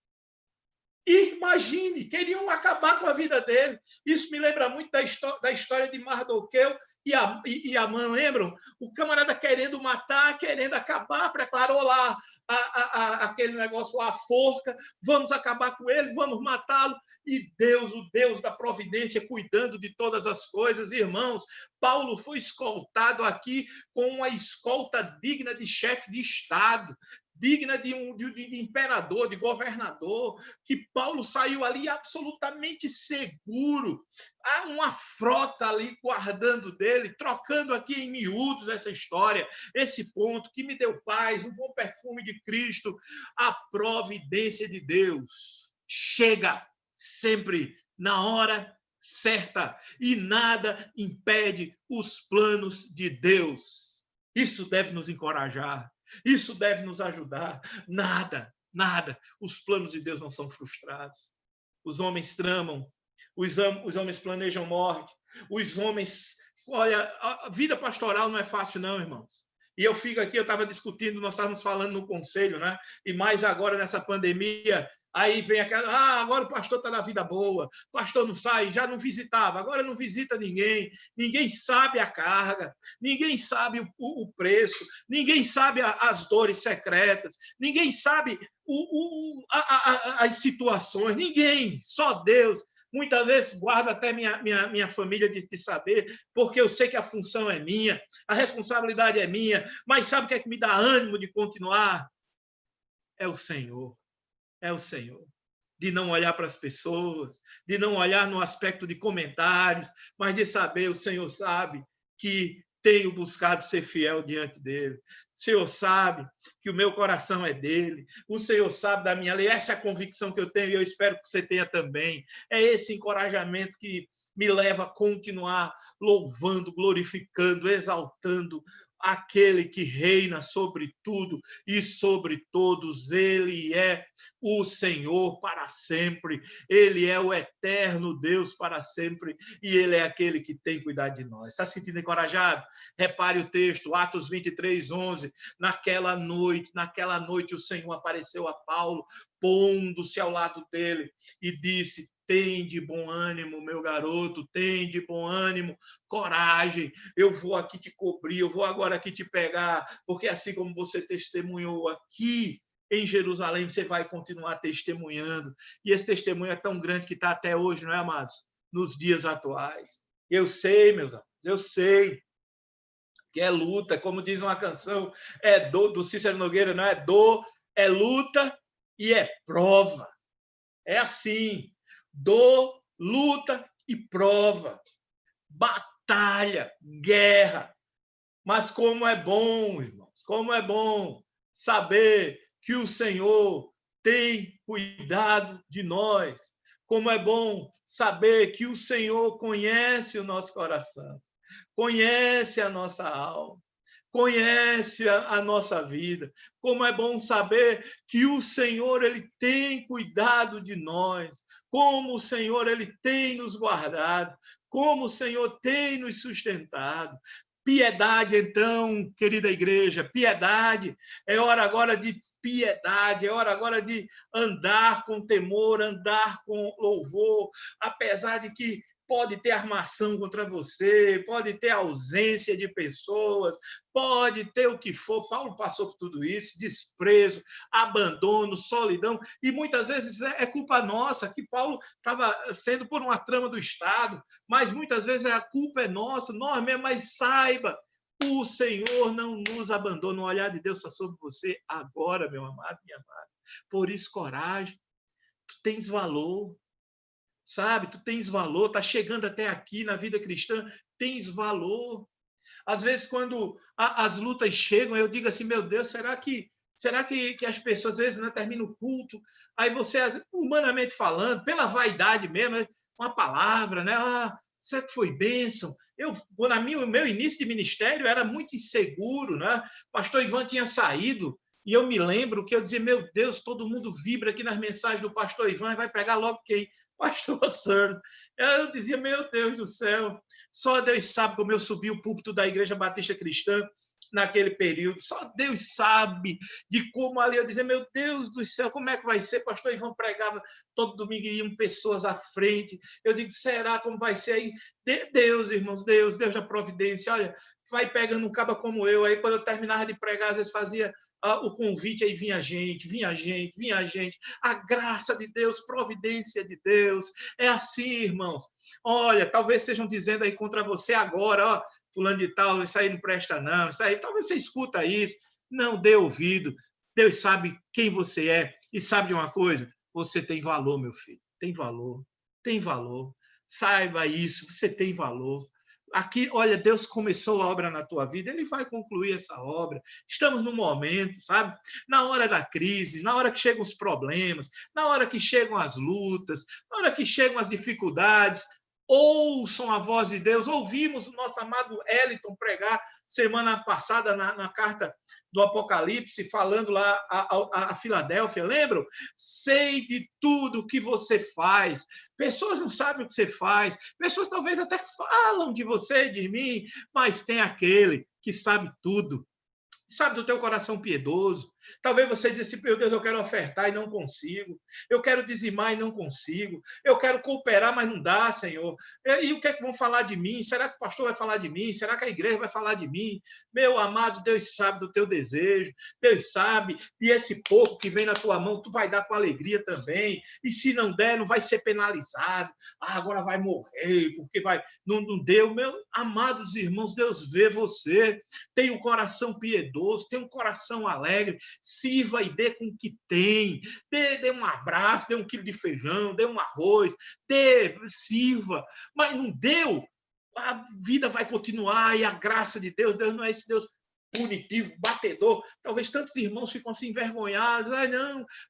Imagine, queriam acabar com a vida dele. Isso me lembra muito da história de Mardoqueu e Amã, lembram? O camarada querendo matar, querendo acabar, preparou lá aquele negócio lá, a forca, vamos acabar com ele, vamos matá-lo. E Deus, o Deus da providência, cuidando de todas as coisas. Irmãos, Paulo foi escoltado aqui com uma escolta digna de chefe de Estado, digna de imperador, de governador, que Paulo saiu ali absolutamente seguro. Há uma frota ali guardando dele, trocando aqui em miúdos essa história, esse ponto que me deu paz, um bom perfume de Cristo, a providência de Deus. Chega sempre na hora certa e nada impede os planos de Deus. Isso deve nos encorajar. Isso deve nos ajudar. Nada. Os planos de Deus não são frustrados. Os homens tramam, os homens planejam morte, os homens... Olha, a vida pastoral não é fácil não, irmãos. E eu fico aqui, eu estava discutindo, nós estávamos falando no conselho, né? E mais agora nessa pandemia... Aí vem aquela, agora o pastor está na vida boa, o pastor não sai, já não visitava, agora não visita ninguém, ninguém sabe a carga, ninguém sabe o preço, ninguém sabe as dores secretas, ninguém sabe as situações, ninguém, só Deus. Muitas vezes guardo até minha família de saber, porque eu sei que a função é minha, a responsabilidade é minha, mas sabe o que é que me dá ânimo de continuar? É o Senhor. É o Senhor, de não olhar para as pessoas, de não olhar no aspecto de comentários, mas de saber, o Senhor sabe que tenho buscado ser fiel diante dele. O Senhor sabe que o meu coração é dele. O Senhor sabe da minha lei. Essa é a convicção que eu tenho e eu espero que você tenha também. É esse encorajamento que me leva a continuar louvando, glorificando, exaltando aquele que reina sobre tudo e sobre todos. Ele é o Senhor para sempre, ele é o eterno Deus para sempre e ele é aquele que tem cuidado de nós. Está se sentindo encorajado? Repare o texto, Atos 23:11. Naquela noite o Senhor apareceu a Paulo, pondo-se ao lado dele e disse: tem de bom ânimo, meu garoto, tem de bom ânimo, coragem, eu vou aqui te cobrir, eu vou agora aqui te pegar, porque assim como você testemunhou aqui em Jerusalém, você vai continuar testemunhando. E esse testemunho é tão grande que está até hoje, não é, amados? Nos dias atuais. Eu sei, meus amigos, eu sei que é luta, como diz uma canção, é dor, do Cícero Nogueira, não é dor, é luta e é prova. É assim. Dor, luta e prova, batalha, guerra. Mas como é bom, irmãos, como é bom saber que o Senhor tem cuidado de nós. Como é bom saber que o Senhor conhece o nosso coração, conhece a nossa alma, conhece a nossa vida. Como é bom saber que o Senhor ele tem cuidado de nós. Como o Senhor ele tem nos guardado, como o Senhor tem nos sustentado. Piedade, então, querida igreja, piedade. É hora agora de piedade, é hora agora de andar com temor, andar com louvor, apesar de que pode ter armação contra você, pode ter ausência de pessoas, pode ter o que for. Paulo passou por tudo isso, desprezo, abandono, solidão, e muitas vezes é culpa nossa, que Paulo estava sendo por uma trama do Estado, mas muitas vezes a culpa é nossa, nós mesmos, mas saiba, o Senhor não nos abandona, o olhar de Deus está sobre você agora, meu amado, minha amada. Por isso, coragem, tu tens valor, sabe? Tu tens valor, está chegando até aqui na vida cristã, tens valor. Às vezes, quando as lutas chegam, eu digo assim, meu Deus, será que as pessoas, às vezes, né, terminam o culto, aí você, humanamente falando, pela vaidade mesmo, uma palavra, né? Será que foi bênção? O meu início de ministério era muito inseguro, né? O pastor Ivan tinha saído, e eu me lembro que eu dizia, meu Deus, todo mundo vibra aqui nas mensagens do pastor Ivan, e vai pegar logo quem? Pastor Sandro. Eu dizia, meu Deus do céu, só Deus sabe como eu subi o púlpito da Igreja Batista Cristã naquele período, só Deus sabe de como ali eu dizia, meu Deus do céu, como é que vai ser? Pastor Ivan pregava todo domingo, iam pessoas à frente, eu digo, será como vai ser aí? Deus, irmãos, Deus da providência, olha, vai pegando um caba como eu, aí quando eu terminava de pregar, às vezes fazia o convite, aí vinha gente, a graça de Deus, providência de Deus, é assim, irmãos. Olha, talvez estejam dizendo aí contra você agora, ó, fulano de tal, isso aí não presta não, isso aí, talvez você escuta isso, não dê ouvido, Deus sabe quem você é, e sabe de uma coisa, você tem valor, meu filho, tem valor, saiba isso, você tem valor. Aqui, olha, Deus começou a obra na tua vida, Ele vai concluir essa obra. Estamos no momento, sabe? Na hora da crise, na hora que chegam os problemas, na hora que chegam as lutas, na hora que chegam as dificuldades, ouçam a voz de Deus. Ouvimos o nosso amado Eliton pregar semana passada na carta do Apocalipse, falando lá a Filadélfia, lembram? Sei de tudo que você faz. Pessoas não sabem o que você faz, pessoas talvez até falam de você, de mim, mas tem aquele que sabe tudo, sabe do teu coração piedoso. Talvez você diga assim, meu Deus, eu quero ofertar e não consigo. Eu quero dizimar e não consigo. Eu quero cooperar, mas não dá, Senhor. E o que é que vão falar de mim? Será que o pastor vai falar de mim? Será que a igreja vai falar de mim? Meu amado, Deus sabe do teu desejo. Deus sabe. E esse pouco que vem na tua mão, tu vai dar com alegria também. E se não der, não vai ser penalizado. Agora vai morrer, porque não deu. Meu amados irmãos, Deus vê você. Tem um coração piedoso, tem um coração alegre. Sirva e dê com o que tem. Dê um abraço, dê 1 quilo de feijão, dê um arroz, sirva. Mas não deu, a vida vai continuar e a graça de Deus não é esse Deus punitivo, batedor. Talvez tantos irmãos ficam assim envergonhados.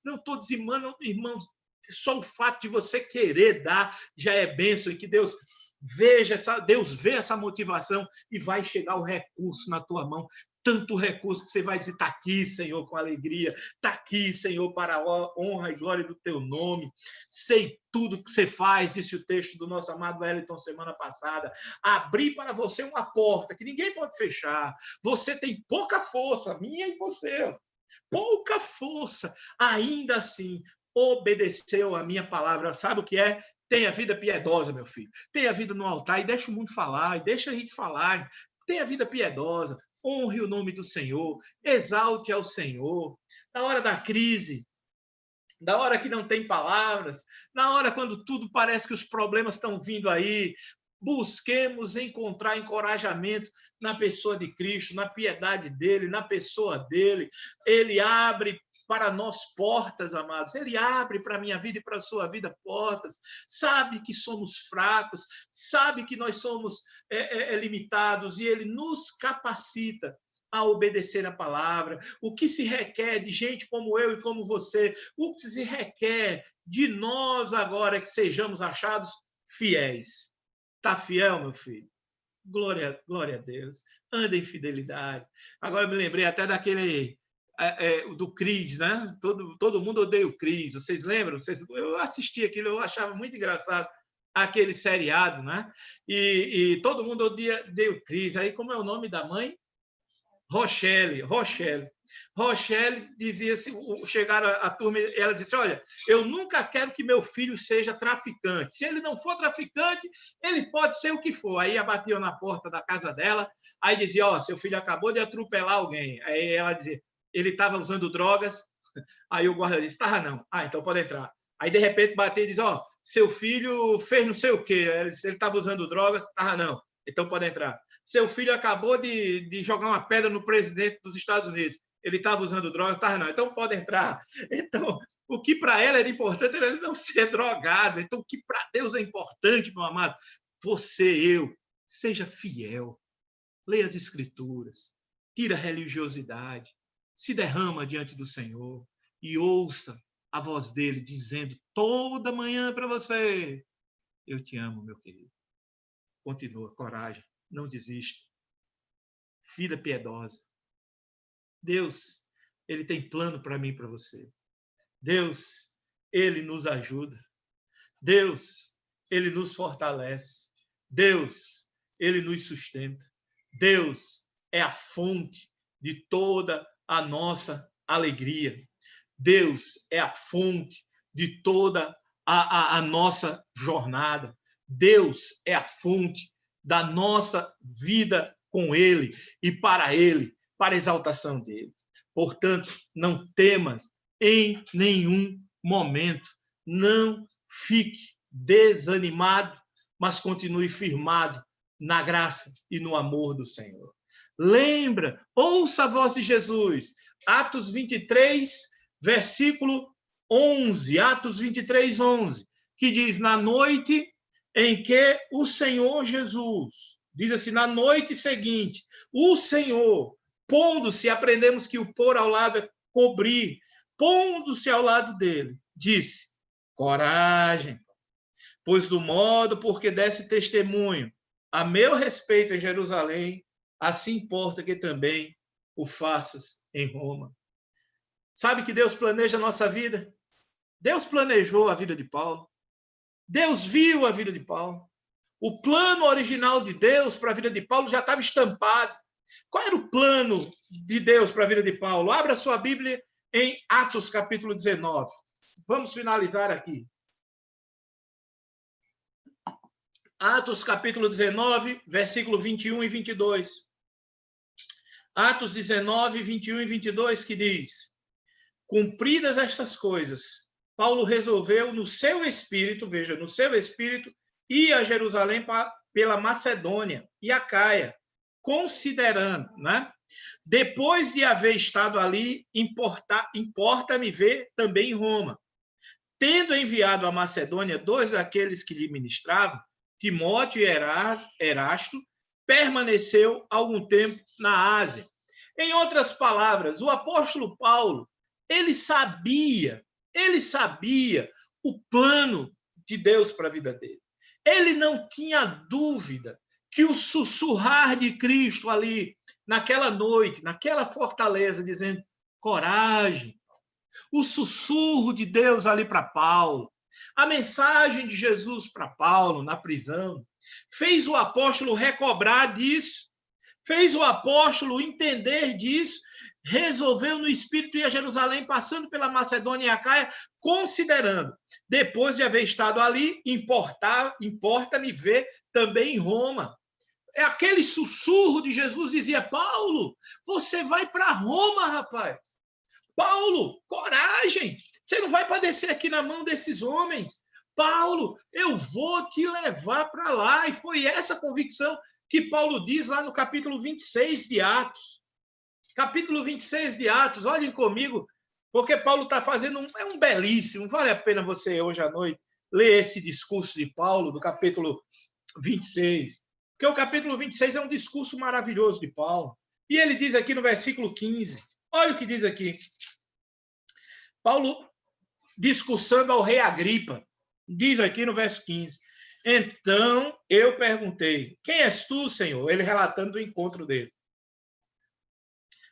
Não estou dizimando, irmãos. Só o fato de você querer dar já é bênção, e que Deus vê essa motivação e vai chegar o recurso na tua mão. Tanto recurso que você vai dizer, está aqui, Senhor, com alegria, está aqui, Senhor, para a honra e glória do teu nome. Sei tudo que você faz, disse o texto do nosso amado Wellington semana passada. Abrir para você uma porta que ninguém pode fechar. Você tem pouca força, minha e você, pouca força. Ainda assim, obedeceu a minha palavra. Sabe o que é? Tenha vida piedosa, meu filho. Tenha vida no altar e deixa o mundo falar, e deixa a gente falar. Tenha vida piedosa. Honre o nome do Senhor, exalte ao Senhor. Na hora da crise, na hora que não tem palavras, na hora quando tudo parece que os problemas estão vindo aí, busquemos encontrar encorajamento na pessoa de Cristo, na piedade dele, na pessoa dele. Ele abre para nós portas, amados. Ele abre para a minha vida e para a sua vida portas. Sabe que somos fracos, sabe que nós somos limitados, e ele nos capacita a obedecer a palavra. O que se requer de gente como eu e como você, o que se requer de nós agora é que sejamos achados fiéis. Está fiel, meu filho? Glória a Deus. Anda em fidelidade. Agora eu me lembrei até daquele do Cris, né? Todo mundo odeia o Cris. Vocês lembram? Eu assisti aquilo, eu achava muito engraçado aquele seriado, né? E todo mundo odeia o Cris. Aí, como é o nome da mãe? Rochelle. Rochelle dizia assim, chegaram a turma, ela disse, olha, eu nunca quero que meu filho seja traficante. Se ele não for traficante, ele pode ser o que for. Aí batiam na porta da casa dela, aí dizia, ó, seu filho acabou de atropelar alguém. Aí ela dizia, ele estava usando drogas. Aí o guarda disse, estava não. Ah, então pode entrar. Aí, de repente, bateu e diz, ó, seu filho fez não sei o quê. Ele estava usando drogas. Estava não. Então pode entrar. Seu filho acabou de jogar uma pedra no presidente dos Estados Unidos. Ele estava usando drogas. Estava não. Então pode entrar. Então, o que para ela era importante era ele não ser drogado. Então, o que para Deus é importante, meu amado? Você, eu, seja fiel. Leia as Escrituras. Tira a religiosidade. Se derrama diante do Senhor e ouça a voz dele dizendo toda manhã para você, eu te amo, meu querido. Continua, coragem, não desista. Vida piedosa. Deus, ele tem plano para mim e para você. Deus, ele nos ajuda. Deus, ele nos fortalece. Deus, ele nos sustenta. Deus é a fonte de toda a nossa alegria. Deus é a fonte de toda a nossa jornada. Deus é a fonte da nossa vida com Ele e para Ele, para a exaltação dele. Portanto, não temas em nenhum momento. Não fique desanimado, mas continue firmado na graça e no amor do Senhor. Lembra, ouça a voz de Jesus. Atos 23, versículo 11. Atos 23, 11. Que diz, na noite em que o Senhor Jesus, diz assim, na noite seguinte, o Senhor, pondo-se, aprendemos que o pôr ao lado é cobrir, pondo-se ao lado dele, disse, coragem, pois do modo porque desse testemunho a meu respeito em Jerusalém, assim importa que também o faças em Roma. Sabe que Deus planeja a nossa vida? Deus planejou a vida de Paulo. Deus viu a vida de Paulo. O plano original de Deus para a vida de Paulo já estava estampado. Qual era o plano de Deus para a vida de Paulo? Abra sua Bíblia em Atos capítulo 19. Vamos finalizar aqui. Atos capítulo 19, versículo 21 e 22. Atos 19, 21 e 22, que diz, cumpridas estas coisas, Paulo resolveu no seu espírito, veja, no seu espírito, ir a Jerusalém pela Macedônia e Acaia, considerando, né? Depois de haver estado ali, importa-me ver também em Roma. Tendo enviado à Macedônia 2 daqueles que lhe ministravam, Timóteo e Erasto, permaneceu algum tempo na Ásia. Em outras palavras, o apóstolo Paulo, ele sabia o plano de Deus para a vida dele. Ele não tinha dúvida que o sussurrar de Cristo ali, naquela noite, naquela fortaleza, dizendo, coragem, o sussurro de Deus ali para Paulo, a mensagem de Jesus para Paulo na prisão, fez o apóstolo recobrar disso, fez o apóstolo entender disso, resolveu no Espírito ir a Jerusalém, passando pela Macedônia e Acaia, considerando, depois de haver estado ali, importa-me ver também em Roma. É aquele sussurro de Jesus dizia, Paulo, você vai para Roma, rapaz. Paulo, coragem, você não vai padecer aqui na mão desses homens. Paulo, eu vou te levar para lá. E foi essa convicção que Paulo diz lá no capítulo 26 de Atos. Capítulo 26 de Atos, olhem comigo, porque Paulo está fazendo um belíssimo, vale a pena você hoje à noite ler esse discurso de Paulo, do capítulo 26, porque o capítulo 26 é um discurso maravilhoso de Paulo. E ele diz aqui no versículo 15, olha o que diz aqui. Paulo discursando ao rei Agripa, diz aqui no verso 15, então eu perguntei, quem és tu, Senhor? Ele relatando o encontro dele.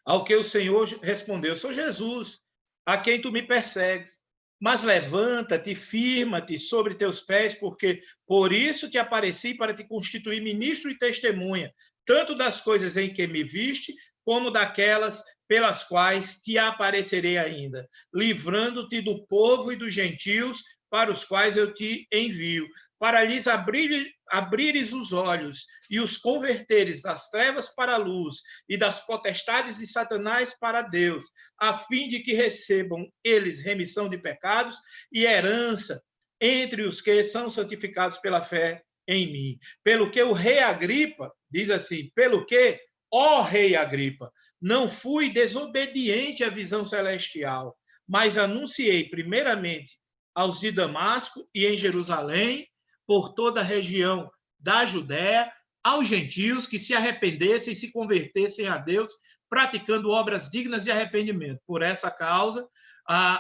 Ao que o Senhor respondeu, sou Jesus, a quem tu me persegues. Mas levanta-te, firma-te sobre teus pés, porque por isso te apareci para te constituir ministro e testemunha, tanto das coisas em que me viste, como daquelas pelas quais te aparecerei ainda, livrando-te do povo e dos gentios para os quais eu te envio, para lhes abrires os olhos e os converteres das trevas para a luz e das potestades de Satanás para Deus, a fim de que recebam eles remissão de pecados e herança entre os que são santificados pela fé em mim. Pelo que o rei Agripa, diz assim, pelo que, ó rei Agripa, não fui desobediente à visão celestial, mas anunciei primeiramente aos de Damasco e em Jerusalém, por toda a região da Judéia, aos gentios que se arrependessem e se convertessem a Deus, praticando obras dignas de arrependimento. Por essa causa,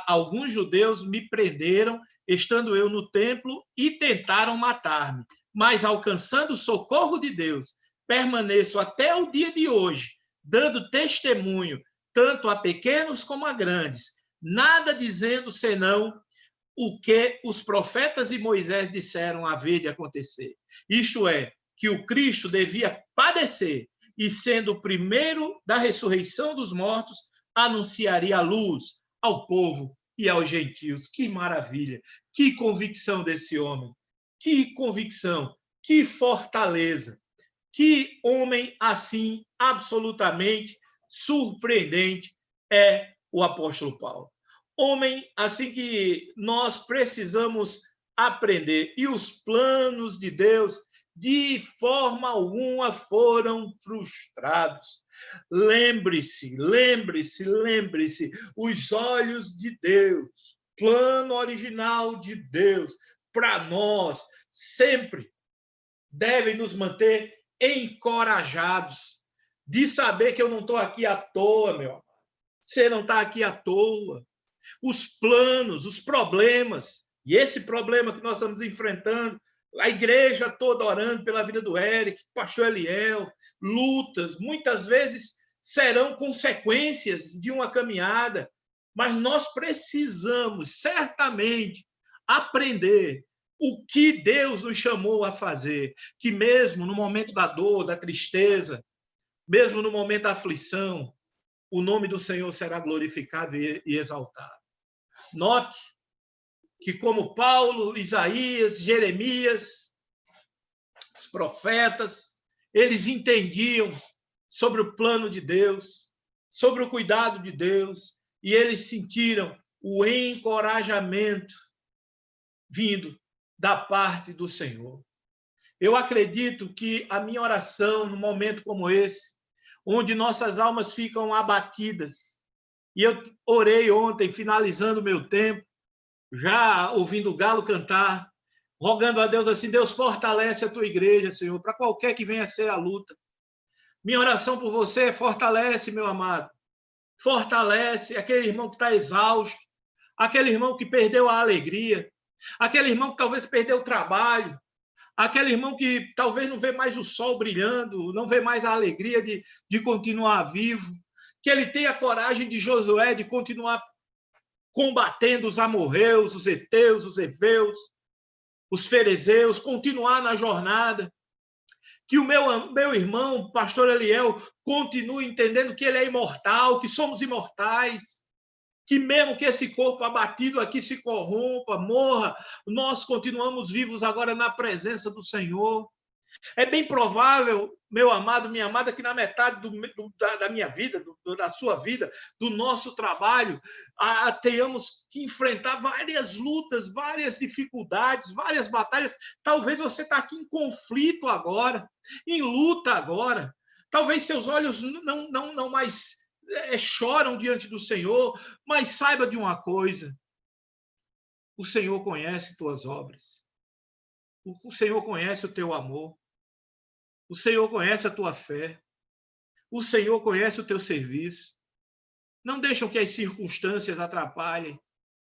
alguns judeus me prenderam, estando eu no templo, e tentaram matar-me. Mas, alcançando o socorro de Deus, permaneço até o dia de hoje, dando testemunho, tanto a pequenos como a grandes, nada dizendo senão o que os profetas e Moisés disseram haver de acontecer. Isto é, que o Cristo devia padecer e, sendo o primeiro da ressurreição dos mortos, anunciaria a luz ao povo e aos gentios. Que maravilha! Que convicção desse homem! Que convicção! Que fortaleza! Que homem assim, absolutamente surpreendente é o apóstolo Paulo. Homem assim que nós precisamos aprender. E os planos de Deus, de forma alguma, foram frustrados. Lembre-se, lembre-se, lembre-se, os olhos de Deus, plano original de Deus, para nós, sempre devem nos manter encorajados, de saber que eu não estou aqui à toa, meu amor. Você não está aqui à toa. Os planos, os problemas, e esse problema que nós estamos enfrentando, a igreja toda orando pela vida do Eric, pastor Eliel, lutas, muitas vezes serão consequências de uma caminhada, mas nós precisamos certamente aprender o que Deus nos chamou a fazer, que mesmo no momento da dor, da tristeza, mesmo no momento da aflição, o nome do Senhor será glorificado e exaltado. Note que, como Paulo, Isaías, Jeremias, os profetas, eles entendiam sobre o plano de Deus, sobre o cuidado de Deus, e eles sentiram o encorajamento vindo da parte do Senhor. Eu acredito que a minha oração, num momento como esse, onde nossas almas ficam abatidas, e eu orei ontem, finalizando o meu tempo, já ouvindo o galo cantar, rogando a Deus assim, Deus, fortalece a tua igreja, Senhor, para qualquer que venha a ser a luta. Minha oração por você é fortalece, meu amado. Fortalece aquele irmão que está exausto, aquele irmão que perdeu a alegria, aquele irmão que talvez perdeu o trabalho, aquele irmão que talvez não vê mais o sol brilhando, não vê mais a alegria de continuar vivo, que ele tenha a coragem de Josué de continuar combatendo os amorreus, os heteus, os heveus, os ferezeus, continuar na jornada. Que o meu irmão, pastor Eliel, continue entendendo que ele é imortal, que somos imortais, que mesmo que esse corpo abatido aqui se corrompa, morra, nós continuamos vivos agora na presença do Senhor. É bem provável, meu amado, minha amada, que na metade da minha vida, da sua vida, do nosso trabalho, tenhamos que enfrentar várias lutas, várias dificuldades, várias batalhas. Talvez você está aqui em conflito agora, em luta agora. Talvez seus olhos não mais choram diante do Senhor, mas saiba de uma coisa: o Senhor conhece tuas obras, o Senhor conhece o teu amor, o Senhor conhece a tua fé, o Senhor conhece o teu serviço. Não deixam que as circunstâncias atrapalhem,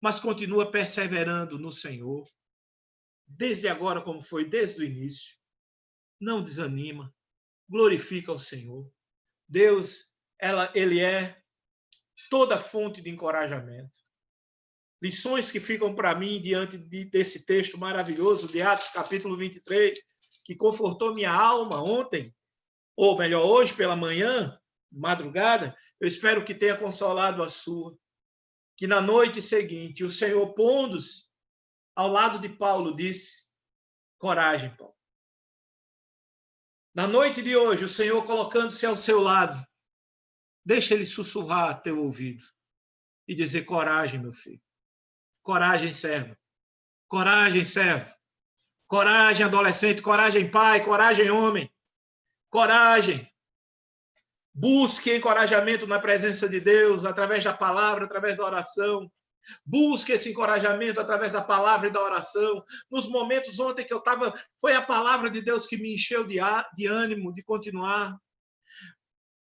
mas continua perseverando no Senhor, desde agora como foi desde o início. Não desanima, glorifica o Senhor. Deus, ele é toda fonte de encorajamento. Lições que ficam para mim diante desse texto maravilhoso de Atos, capítulo 23, que confortou minha alma ontem, ou melhor, hoje pela manhã, madrugada, eu espero que tenha consolado a sua, que na noite seguinte o Senhor, pondo-se ao lado de Paulo, disse: coragem, Paulo. Na noite de hoje, o Senhor colocando-se ao seu lado, deixa ele sussurrar a teu ouvido e dizer: coragem, meu filho. Coragem, servo. Coragem, servo. Coragem, adolescente. Coragem, pai. Coragem, homem. Coragem. Busque encorajamento na presença de Deus, através da palavra, através da oração. Busque esse encorajamento através da palavra e da oração. Nos momentos ontem que eu estava, foi a palavra de Deus que me encheu de ânimo, de continuar.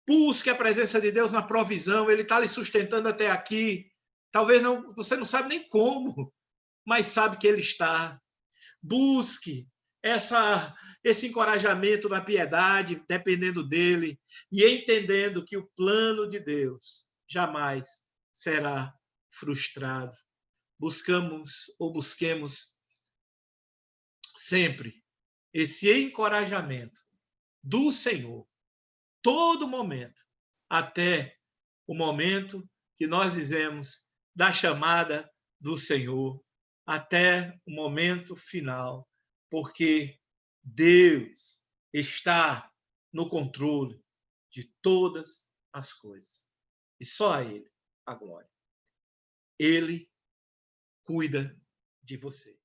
Busque a presença de Deus na provisão. Ele está lhe sustentando até aqui. Talvez não, você não sabe nem como, mas sabe que Ele está. Busque esse encorajamento na piedade, dependendo dele, e entendendo que o plano de Deus jamais será frustrado. Busquemos sempre esse encorajamento do Senhor, todo momento, até o momento que nós dizemos da chamada do Senhor, até o momento final, porque Deus está no controle de todas as coisas. E só a Ele a glória. Ele cuida de você.